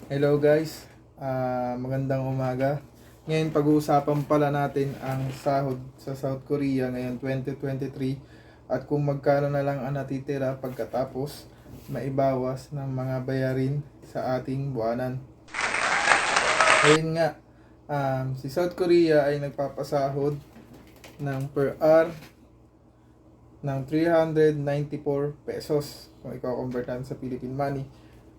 Hello guys, magandang umaga. Ngayon pag-uusapan pala natin ang sahod sa South Korea ngayon 2023 at kung magkano na lang ang natitira pagkatapos maibawas ng mga bayarin sa ating buwanan. Ngayon nga, si South Korea ay nagpapasahod ng per hour ng 394 pesos kung i-convert natin sa Philippine money.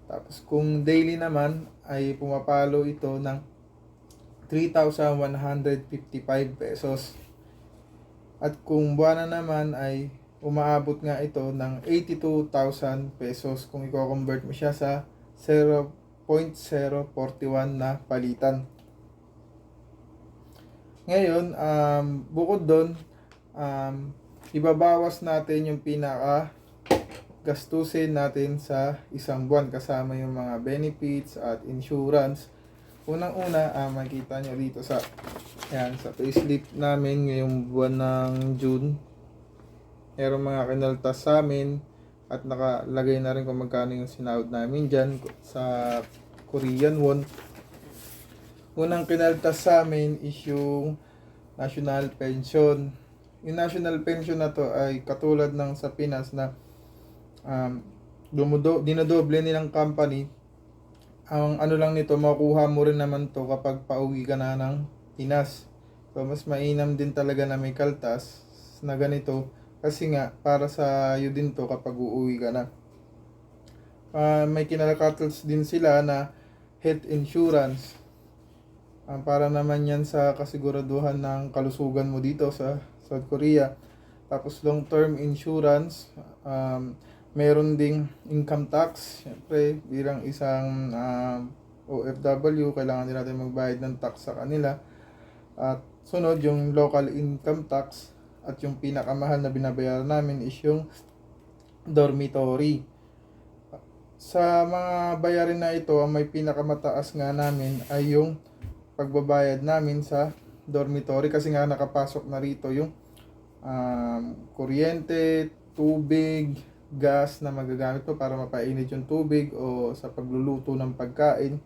Tapos kung daily naman ay pumapalo ito ng 3,155 pesos. At kung buwan naman ay umaabot nga ito ng 82,000 pesos kung i-convert mo siya sa 0.041 na palitan. Ngayon, bukod doon, ibabawas natin yung pinaka gastusin natin sa isang buwan kasama yung mga benefits at insurance. Unang-una, makikita nyo dito sa payslip namin ngayong buwan ng June. Meron mga kinaltas sa amin at nakalagay na rin kung magkano yung sinahod namin dyan sa Korean won. Unang kinaltas sa amin is yung national pension. Yung national pension na to ay katulad ng sa Pinas na dinodoble nilang company. Ang ano lang nito, makukuha mo rin naman to kapag pauwi ka na ng Pinas. So mas mainam din talaga na may kaltas na ganito kasi nga para sa iyo din to kapag uuwi ka na. May kinalakatals din sila na health insurance. Para naman yan sa kasiguraduhan ng kalusugan mo dito sa South Korea. Tapos long term insurance, meron ding income tax. Siyempre, bilang isang OFW, kailangan din natin magbayad ng tax sa kanila. At sunod, yung local income tax. At yung pinakamahal na binabayaran namin is yung dormitory. Sa mga bayarin na ito, ang may pinakamataas nga namin ay yung pagbabayad namin sa dormitory kasi nga nakapasok na rito yung kuryente, tubig, gas na magagamit po para mapainit yung tubig o sa pagluluto ng pagkain.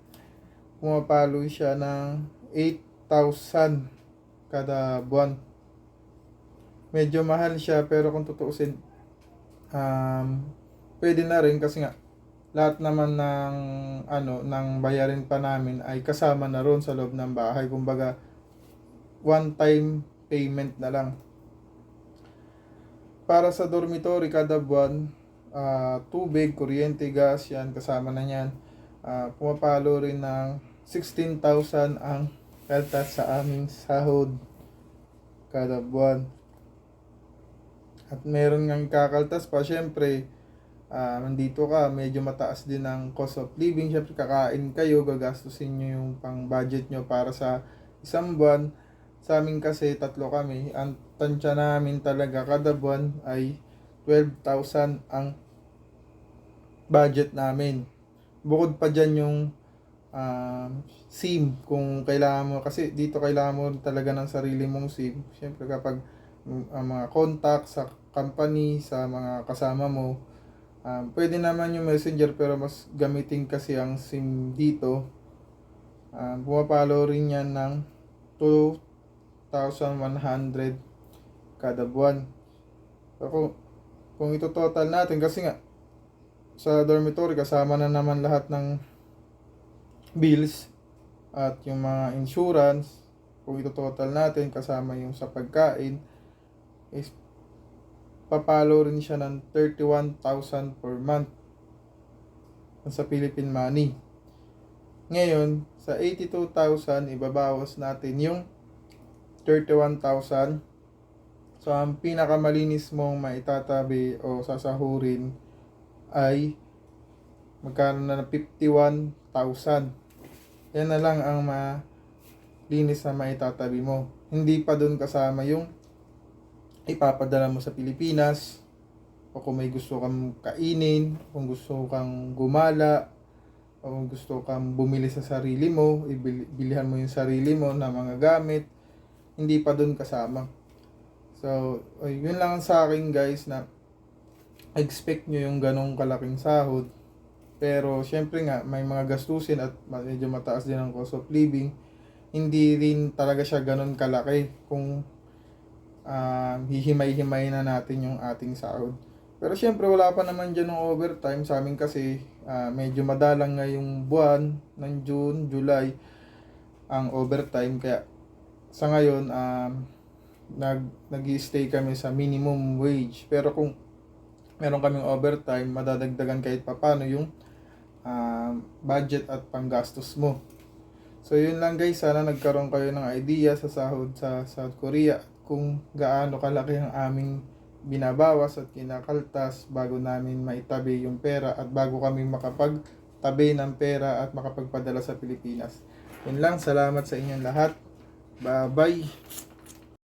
Pumapalo siya ng 8,000 kada buwan. Medyo mahal siya pero kung tutuusin, pwede na rin kasi nga lahat naman ng bayarin pa namin ay kasama na ron sa loob ng bahay. Kumbaga, one time payment na lang. Para sa dormitory kada buwan, tubig, kuryente, gas, yan kasama na yan. Pumapalo rin ng 16,000 ang kaltas sa aming sahod kada buwan. At meron ngang kakaltas pa, syempre, nandito ka, medyo mataas din ang cost of living. Syempre, kakain kayo, gagastusin nyo yung pang budget nyo para sa isang buwan. Sa amin kasi, tatlo kami. Ang tansya namin talaga kada buwan ay 12,000 ang budget namin. Bukod pa dyan yung SIM kung kailangan mo. Kasi dito kailangan mo talaga ng sarili mong SIM. Syempre kapag mga contact sa company, sa mga kasama mo, pwede naman yung messenger pero mas gamitin kasi ang SIM dito. Pumapalo rin yan ng 2,100 kada buwan. So, kung ito total natin, kasi nga sa dormitory kasama na naman lahat ng bills at yung mga insurance. Kung ito total natin kasama yung sa pagkain, is papalo rin siya ng 31,000 per month sa Philippine money. Ngayon, sa 82,000 ibabawas natin yung 31,000. So, ang pinakamalinis mong maitatabi o sasahurin ay magkano na 51,000. Yan na lang ang malinis na maitatabi mo. Hindi pa dun kasama yung ipapadala mo sa Pilipinas o kung may gusto kang kainin, kung gusto kang gumala, o kung gusto kang bumili sa sarili mo, ibilihan mo yung sarili mo na mga gamit, hindi pa dun kasama. So, yun lang sa akin guys, na expect nyo yung ganong kalaking sahod Pero syempre nga, may mga gastusin at medyo mataas din ang cost of living. Hindi rin talaga siya ganun kalaki kung hihimay-himay na natin yung ating sahod. Pero syempre wala pa naman dyan ng overtime sa amin kasi medyo madalang nga yung buwan ng June, July ang overtime. Kaya sa ngayon nag-i-stay kami sa minimum wage. Pero kung meron kaming overtime, madadagdagan kahit papano yung budget at panggastos mo. So yun lang guys, sana nagkaroon kayo ng idea sa sahod sa South Korea kung gaano kalaki ang aming binabawas at kinakaltas bago namin maitabi yung pera at bago kami makapagtabi ng pera at makapagpadala sa Pilipinas. Yun lang, salamat sa inyong lahat. Bye bye.